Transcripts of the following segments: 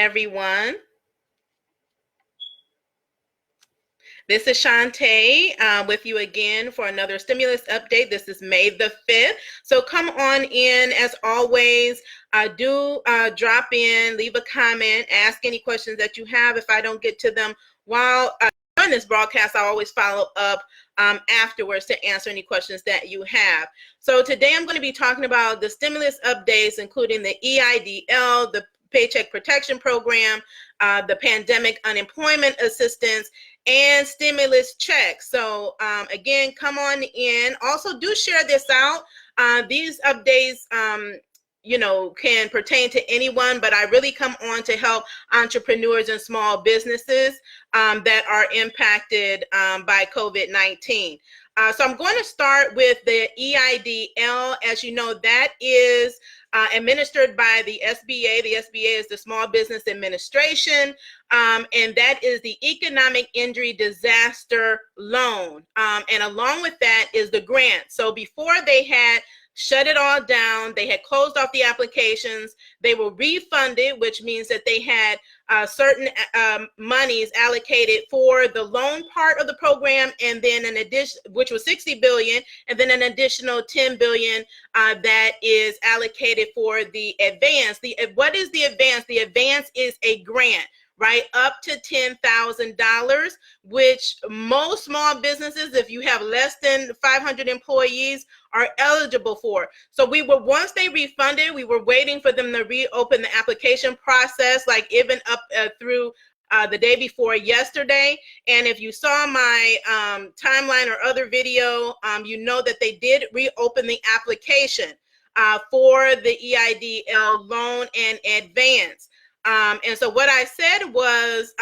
everyone. This is Shantae with you again for another stimulus update. This is May the 5th. So come on in as always. Do drop in, leave a comment, ask any questions that you have. If I don't get to them while on this broadcast, I always follow up afterwards to answer any questions that you have. So today I'm going to be talking about the stimulus updates, including the EIDL, the Paycheck Protection Program, the Pandemic Unemployment Assistance, and stimulus checks. So again, come on in. Also, do share this out. These updates, can pertain to anyone, but I really come on to help entrepreneurs and small businesses that are impacted by COVID-19. So I'm going to start with the EIDL. As you know, that is administered by the SBA. The SBA is the Small Business Administration, and that is the Economic Injury Disaster Loan. And along with that is the grant. So before they had shut it all down, they had closed off the applications, they were refunded, which means that they had certain monies allocated for the loan part of the program, and then an addition, which was $60 billion, and then an additional $10 billion that is allocated for the advance. What is the advance? The advance is a grant, right, up to $10,000, which most small businesses, if you have less than 500 employees, are eligible for. So once they refunded, we were waiting for them to reopen the application process, like even up through the day before yesterday. And if you saw my timeline or other video, you know that they did reopen the application for the EIDL loan and advance. And so what I said was,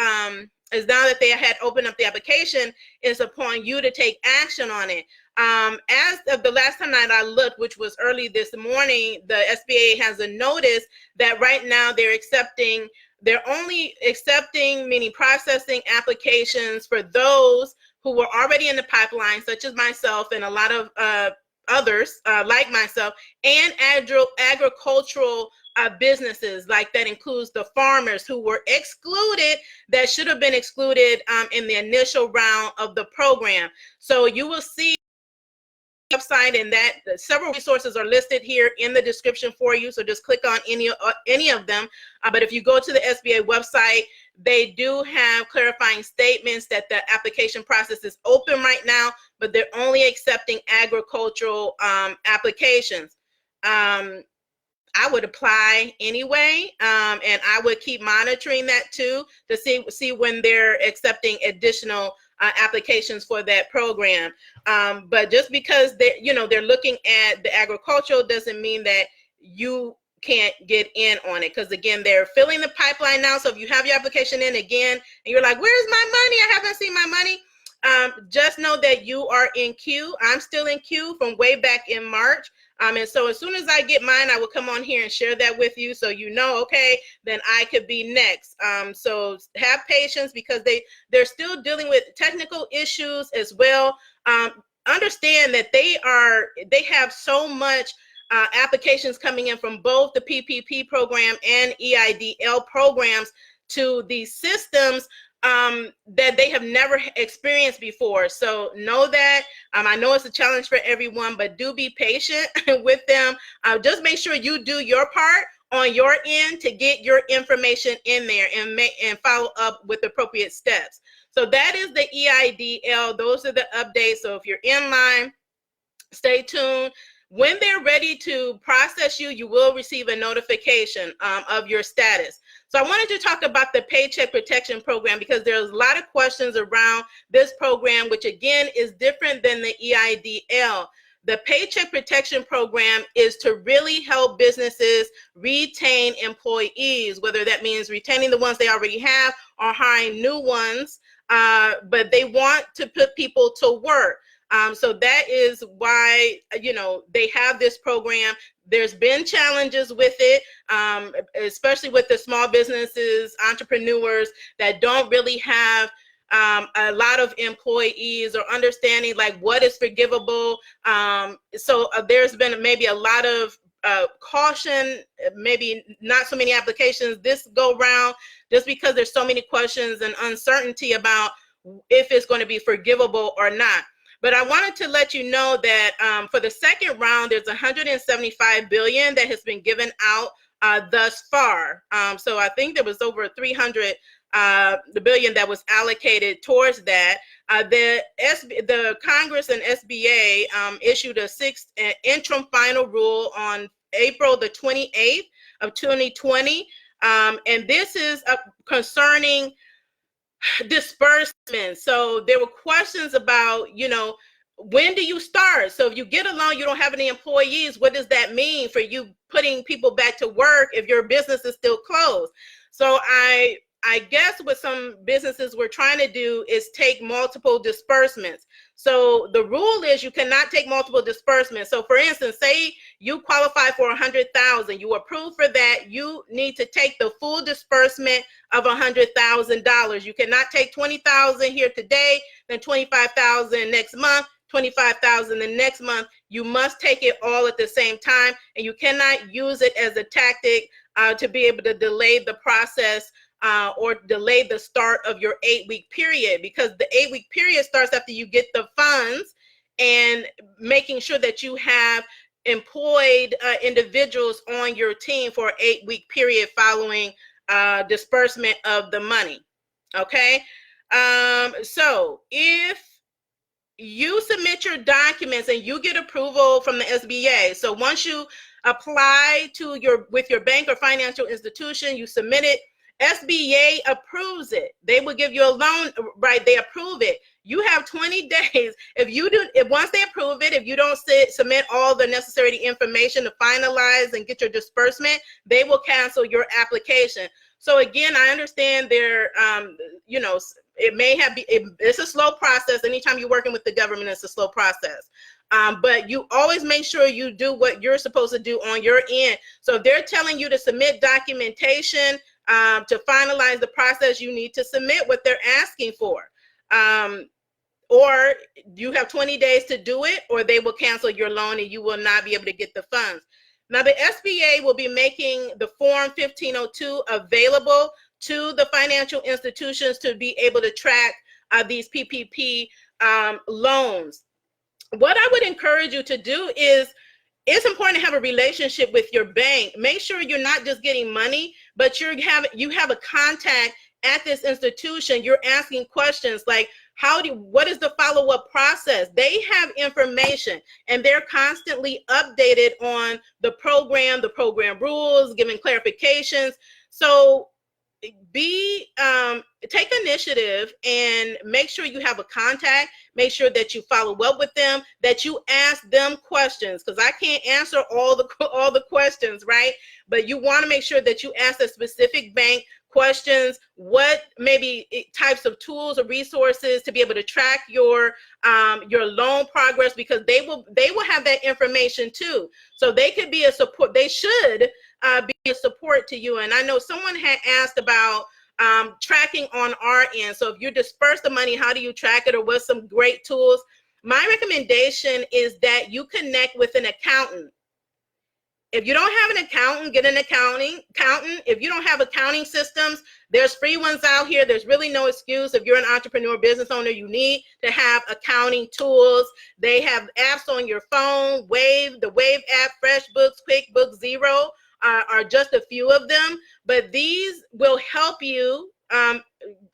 is now that they had opened up the application, it's upon you to take action on it. As of the last time that I looked, which was early this morning, the SBA has a notice that right now they're only accepting, meaning processing applications for those who were already in the pipeline, such as myself and a lot of others like myself, and agricultural businesses. Like that includes the farmers who were excluded, that should have been excluded in the initial round of the program. So you will see website, and that several resources are listed here in the description for you, so just click on any of them. But if you go to the SBA website, they do have clarifying statements that the application process is open right now, but they're only accepting agricultural applications. I would apply anyway, and I would keep monitoring that too to see when they're accepting additional applications for that program. But just because they're looking at the agricultural doesn't mean that you can't get in on it, because again, they're filling the pipeline now. So if you have your application in again and you're like, where's my money? I haven't seen my money. Just know that you are in queue. I'm still in queue from way back in March. And so as soon as I get mine, I will come on here and share that with you, so you know, okay, then I could be next. So have patience, because they're still dealing with technical issues as well. Understand that they have so much applications coming in from both the PPP program and EIDL programs to these systems that they have never experienced before. So know that. I know it's a challenge for everyone, but do be patient with them. Just make sure you do your part on your end to get your information in there and follow up with appropriate steps. So that is the EIDL. Those are the updates. So if you're in line, stay tuned. When they're ready to process you, you will receive a notification of your status. So I wanted to talk about the Paycheck Protection Program, because there's a lot of questions around this program, which again is different than the EIDL. The Paycheck Protection Program is to really help businesses retain employees, whether that means retaining the ones they already have or hiring new ones, but they want to put people to work. So that is why, they have this program. There's been challenges with it, especially with the small businesses, entrepreneurs that don't really have a lot of employees or understanding like what is forgivable. So there's been maybe a lot of caution, maybe not so many applications this go round, just because there's so many questions and uncertainty about if it's going to be forgivable or not. But I wanted to let you know that for the second round, there's 175 billion that has been given out thus far. So I think there was over 300 the billion that was allocated towards that. The Congress and SBA issued a sixth interim final rule on April the 28th of 2020. And this is concerning disbursements. So there were questions about, when do you start? So if you get a loan, you don't have any employees, what does that mean for you putting people back to work if your business is still closed? So I guess what some businesses were trying to do is take multiple disbursements. So the rule is you cannot take multiple disbursements. So for instance, say you qualify for 100,000, you approve for that, you need to take the full disbursement of $100,000. You cannot take 20,000 here today, then 25,000 next month, 25,000 the next month. You must take it all at the same time, and you cannot use it as a tactic to be able to delay the process or delay the start of your 8-week period, because the 8-week period starts after you get the funds, and making sure that you have employed individuals on your team for an 8-week period following disbursement of the money. Okay, so if you submit your documents and you get approval from the SBA, so once you apply to with your bank or financial institution, you submit it, SBA approves it. They will give you a loan, right? They approve it. You have 20 days. Once they approve it, if you don't submit all the necessary information to finalize and get your disbursement, they will cancel your application. So again, I understand it may have it's a slow process. Anytime you're working with the government, it's a slow process. But you always make sure you do what you're supposed to do on your end. So if they're telling you to submit documentation to finalize the process, you need to submit what they're asking for. Or you have 20 days to do it, or they will cancel your loan and you will not be able to get the funds. Now, the SBA will be making the Form 1502 available to the financial institutions to be able to track these PPP loans. What I would encourage you to do is, it's important to have a relationship with your bank. Make sure you're not just getting money, but you have a contact at this institution. You're asking questions like, what is the follow-up process? They have information, and they're constantly updated on the program rules, giving clarifications. So take initiative and make sure you have a contact. Make sure that you follow up with them, that you ask them questions, because I can't answer all the questions, right? But you want to make sure that you ask a specific bank questions, what maybe types of tools or resources to be able to track your loan progress, because they will have that information too. So they could be a support. They should be a support to you. And I know someone had asked about tracking on our end. So if you disperse the money, how do you track it, or what's some great tools? My recommendation is that you connect with an accountant. If you don't have an accountant, get an accountant. If you don't have accounting systems, there's free ones out here. There's really no excuse. If you're an entrepreneur, business owner, you need to have accounting tools. They have apps on your phone. The Wave app, FreshBooks, QuickBooks, Xero are just a few of them. But these will help you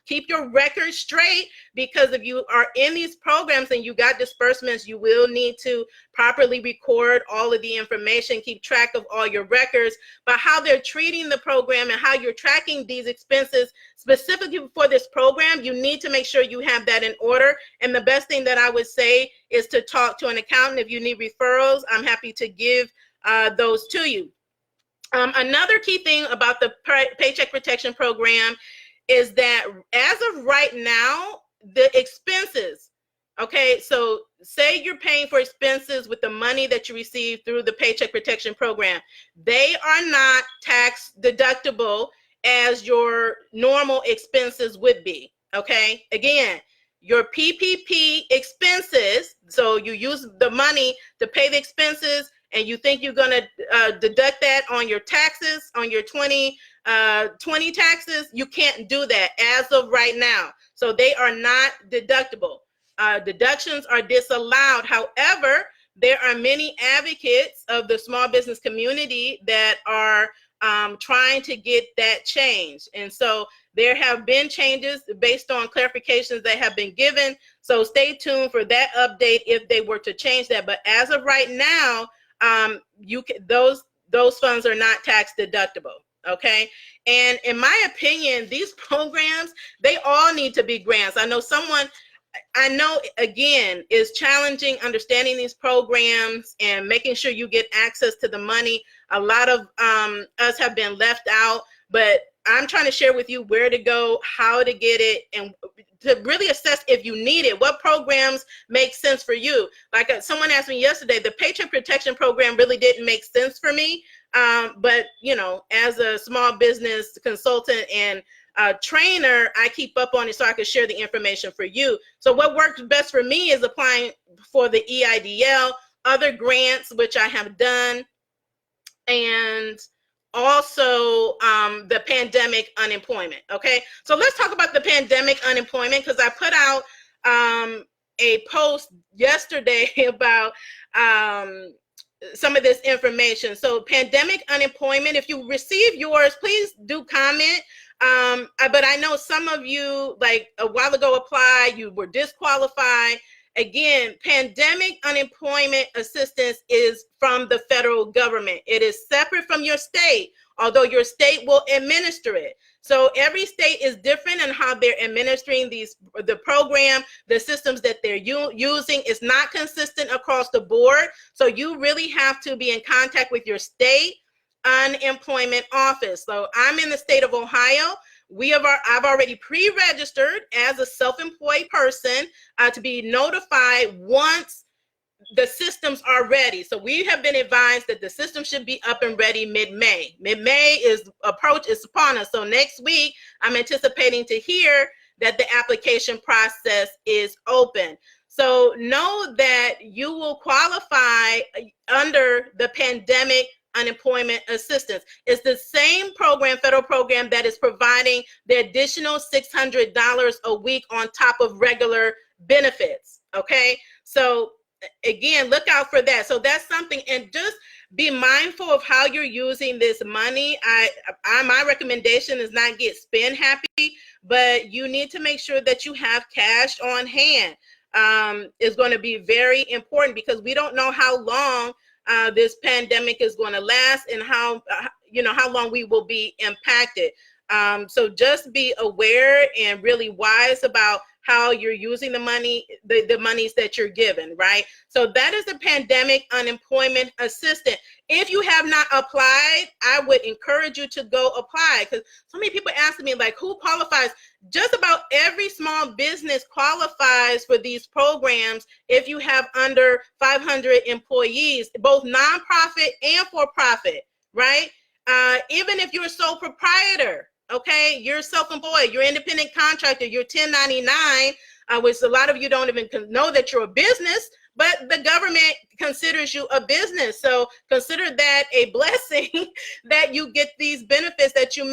keep your records straight, because if you are in these programs and you got disbursements, you will need to properly record all of the information, keep track of all your records, but how they're treating the program and how you're tracking these expenses specifically for this program, you need to make sure you have that in order. And the best thing that I would say is to talk to an accountant. If you need referrals, I'm happy to give those to you. Another key thing about the Paycheck Protection Program is that as of right now, the expenses, okay, so say you're paying for expenses with the money that you receive through the Paycheck Protection Program, they are not tax deductible as your normal expenses would be, okay? Again, your PPP expenses, so you use the money to pay the expenses, and you think you're going to deduct that on your taxes, on your 2020 taxes, you can't do that as of right now. So they are not deductible. Deductions are disallowed. However, there are many advocates of the small business community that are trying to get that changed. And so there have been changes based on clarifications that have been given. So stay tuned for that update if they were to change that. But as of right now, those funds are not tax deductible. Okay. And in my opinion, these programs, they all need to be grants. I know, again, is challenging understanding these programs and making sure you get access to the money. A lot of us have been left out, but I'm trying to share with you where to go, how to get it, and to really assess if you need it. What programs make sense for you? Like someone asked me yesterday, the Paycheck Protection Program really didn't make sense for me. But, you know, as a small business consultant and trainer, I keep up on it so I can share the information for you. So what works best for me is applying for the EIDL, other grants, which I have done, and also the pandemic unemployment. Okay, so let's talk about the pandemic unemployment, because I put out a post yesterday about some of this information. So pandemic unemployment, if you receive yours, please do comment. But I know some of you, like a while ago, applied, you were disqualified. Again, pandemic unemployment assistance is from the federal government. It is separate from your state, although your state will administer it. So every state is different in how they're administering the program, the systems that they're using is not consistent across the board. So you really have to be in contact with your state unemployment office. So I'm in the state of Ohio. I've already pre-registered as a self-employed person to be notified once the systems are ready. So we have been advised that the system should be up and ready mid-May. Mid-May is upon us. So next week, I'm anticipating to hear that the application process is open. So know that you will qualify under the pandemic unemployment assistance. It's the same program, federal program, that is providing the additional $600 a week on top of regular benefits. Okay, so again, look out for that. So that's something, and just be mindful of how you're using this money. My recommendation is not get spend happy, but you need to make sure that you have cash on hand. Is going to be very important, because we don't know how long this pandemic is going to last, and how long we will be impacted. So just be aware and really wise about how you're using the money, the monies that you're given, right? So that is the pandemic unemployment assistance. If you have not applied, I would encourage you to go apply, because so many people ask me, like, who qualifies? Just about every small business qualifies for these programs if you have under 500 employees, both nonprofit and for-profit, right? Even if you're a sole proprietor, okay, you're self-employed, you're independent contractor, you're 1099, which a lot of you don't even know that you're a business, but the government considers you a business. So consider that a blessing that you get these benefits that you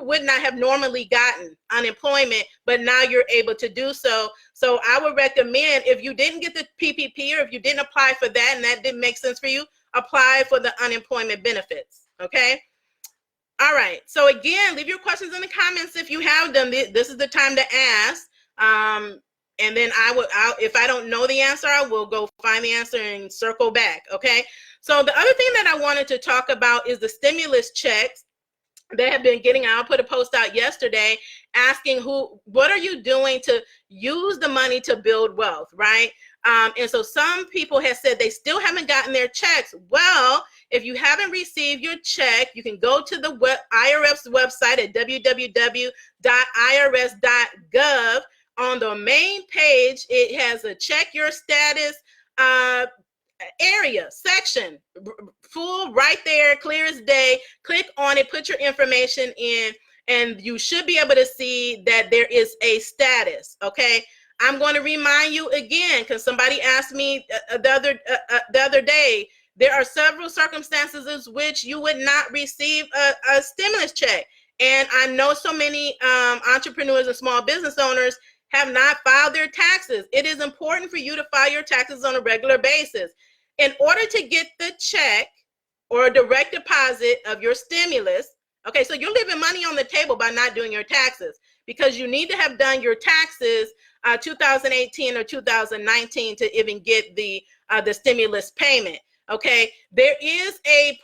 would not have normally gotten, unemployment, but now you're able to do so. So I would recommend, if you didn't get the PPP, or if you didn't apply for that and that didn't make sense for you, apply for the unemployment benefits, okay? All right, so again, leave your questions in the comments if you have them. This is the time to ask. And then if I don't know the answer, I will go find the answer and circle back, okay? So the other thing that I wanted to talk about is the stimulus checks that have been getting out. I put a post out yesterday asking what are you doing to use the money to build wealth, right? And so some people have said they still haven't gotten their checks. Well, if you haven't received your check, you can go to the IRS website at www.irs.gov. On the main page, it has a check your status area section, full right there, clear as day. Click on it, put your information in, and you should be able to see that there is a status, okay? I'm going to remind you again, because somebody asked me the other day, there are several circumstances in which you would not receive a stimulus check. And I know so many entrepreneurs and small business owners have not filed their taxes. It is important for you to file your taxes on a regular basis. In order to get the check or a direct deposit of your stimulus, okay, so you're leaving money on the table by not doing your taxes, because you need to have done your taxes 2018 or 2019 to even get the stimulus payment. Okay, there is a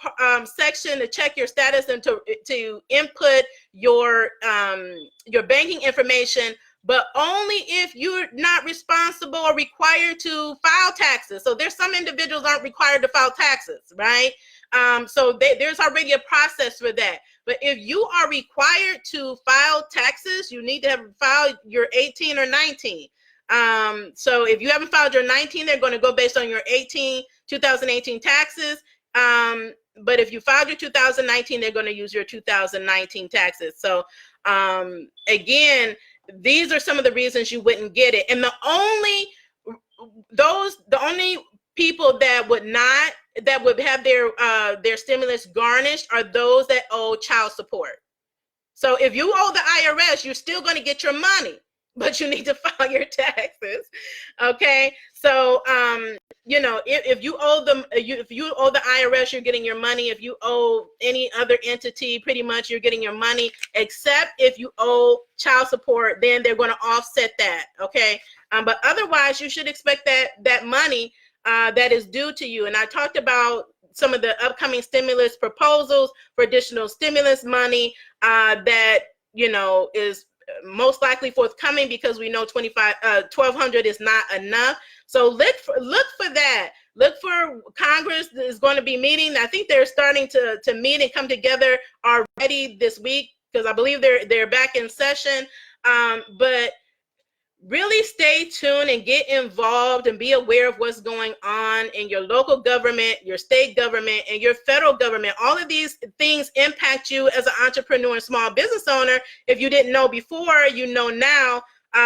section to check your status and to input your banking information, but only if you're not responsible or required to file taxes. So there's some individuals aren't required to file taxes, right? So there's already a process for that. But if you are required to file taxes, you need to have filed your 18 or 19. So if you haven't filed your 19, they're going to go based on your 2018 taxes. But if you filed your 2019, they're going to use your 2019 taxes. So again, these are some of the reasons you wouldn't get it. And the only people that would have their stimulus garnished are those that owe child support. So if you owe the IRS, you're still going to get your money, but you need to file your taxes. Okay, so you know, if you owe them, if you owe the IRS, you're getting your money. If you owe any other entity, pretty much you're getting your money, except if you owe child support, then they're going to offset that. Okay, but otherwise, you should expect that money that is due to you. And I talked about some of the upcoming stimulus proposals for additional stimulus money that, you know, is most likely forthcoming, because we know $1,200 is not enough. So look for that. Look for Congress is going to be meeting. I think they're starting to meet and come together already this week, because I believe they're back in session. But really stay tuned and get involved and be aware of what's going on in your local government, your state government, and your federal government. All of these things impact you as an entrepreneur and small business owner. If you didn't know before, you know now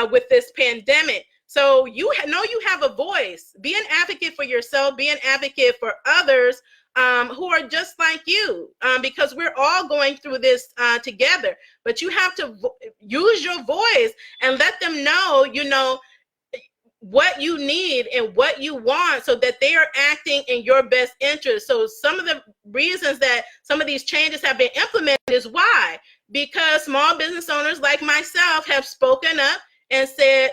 with this pandemic. So you know you have a voice. Be an advocate for yourself. Be an advocate for others who are just like you, because we're all going through this together. But you have to use your voice and let them know, you know, what you need and what you want, so that they are acting in your best interest. So some of the reasons that some of these changes have been implemented is why, because small business owners like myself have spoken up and said,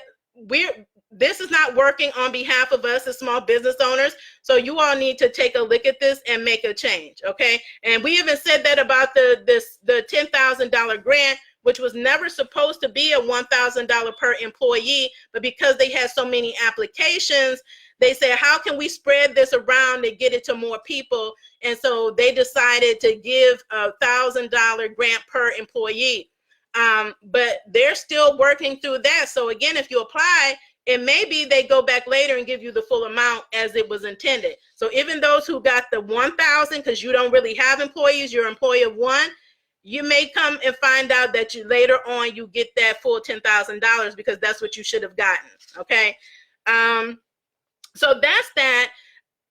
this is not working on behalf of us as small business owners. So you all need to take a look at this and make a change, okay? And we even said that about the $10,000 grant, which was never supposed to be a $1,000 per employee, but because they had so many applications, they said, how can we spread this around and get it to more people? And so they decided to give a $1,000 grant per employee. But they're still working through that. So again, if you apply, and maybe they go back later and give you the full amount as it was intended. So even those who got the 1,000, because you don't really have employees, you're an employee of one, you may come and find out that later on you get that full $10,000, because that's what you should have gotten. Okay. So that's that.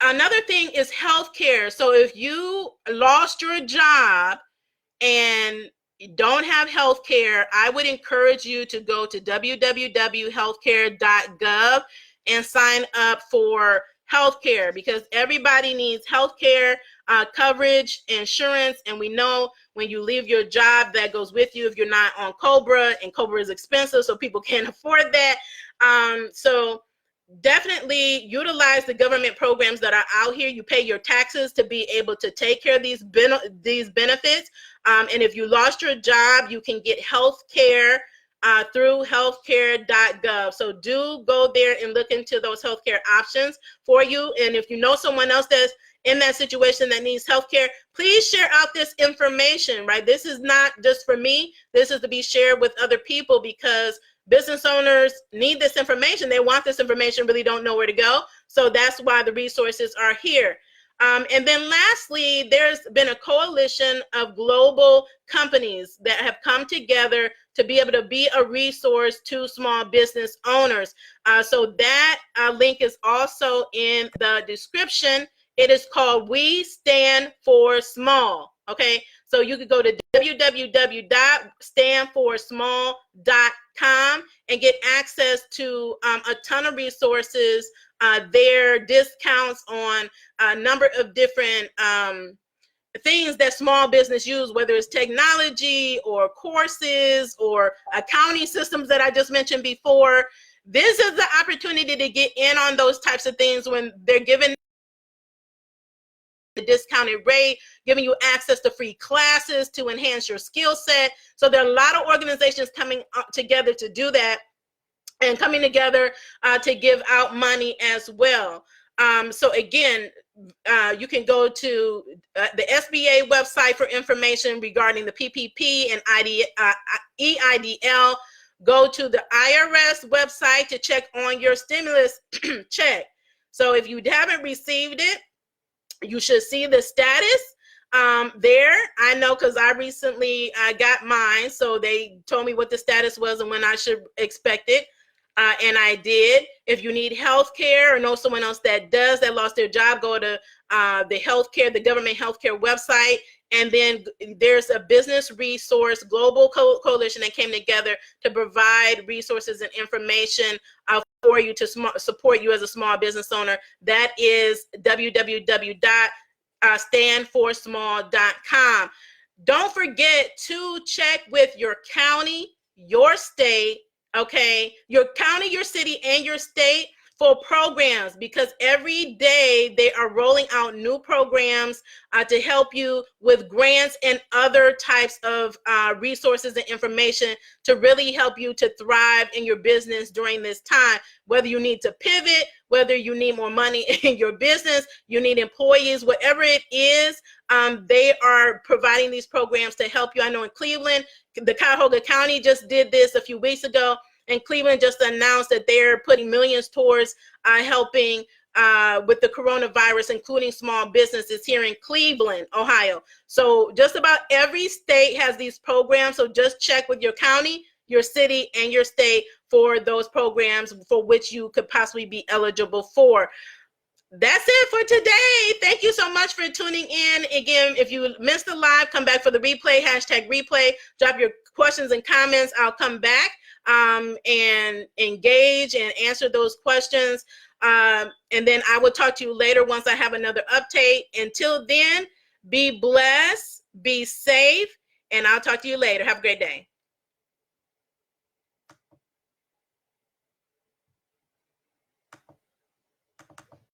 Another thing is healthcare. So if you lost your job and don't have health care, I would encourage you to go to www.healthcare.gov and sign up for health care, because everybody needs health care coverage, insurance. And we know when you leave your job, that goes with you if you're not on COBRA, and COBRA is expensive, so people can't afford that. So definitely utilize the government programs that are out here. You pay your taxes to be able to take care of these benefits. And if you lost your job, you can get health care through healthcare.gov. So do go there and look into those healthcare options for you. And if you know someone else that's in that situation that needs healthcare, please share out this information, right? This is not just for me. This is to be shared with other people, because business owners need this information. They want this information, really don't know where to go. So that's why the resources are here. And then lastly, there's been a coalition of global companies that have come together to be able to be a resource to small business owners. So that link is also in the description It is called We Stand for Small. Okay, so you could go to www.standforsmall.com and get access to a ton of resources, their discounts on a number of different things that small business use, whether it's technology or courses or accounting systems that I just mentioned before. This is the opportunity to get in on those types of things when they're given the discounted rate, giving you access to free classes to enhance your skill set. So there are a lot of organizations coming together to do that, and coming together to give out money as well. So again, you can go to the SBA website for information regarding the PPP and EIDL. Go to the IRS website to check on your stimulus check. So if you haven't received it, you should see the status there. I know because I recently got mine, so they told me what the status was and when I should expect it. And I did. If you need health care or know someone else that does, that lost their job, go to the government healthcare website. And then there's a business resource global coalition that came together to provide resources and information for you to support you as a small business owner. That is www.standforsmall.com. Don't forget to check with your county, your state, okay, your county, your city, and your state for programs, because every day they are rolling out new programs to help you with grants and other types of resources and information to really help you to thrive in your business during this time. Whether you need to pivot, whether you need more money in your business, you need employees, whatever it is, they are providing these programs to help you. I know in Cleveland, the Cuyahoga County just did this a few weeks ago, and Cleveland just announced that they're putting millions towards helping with the coronavirus, including small businesses here in Cleveland, Ohio. So just about every state has these programs. So just check with your county, your city, and your state for those programs for which you could possibly be eligible for. That's it for today. Thank you so much for tuning in. Again, if you missed the live, come back for the replay, #replay. Drop your questions and comments. I'll come back and engage and answer those questions. And then I will talk to you later once I have another update. Until then, be blessed, be safe, and I'll talk to you later. Have a great day.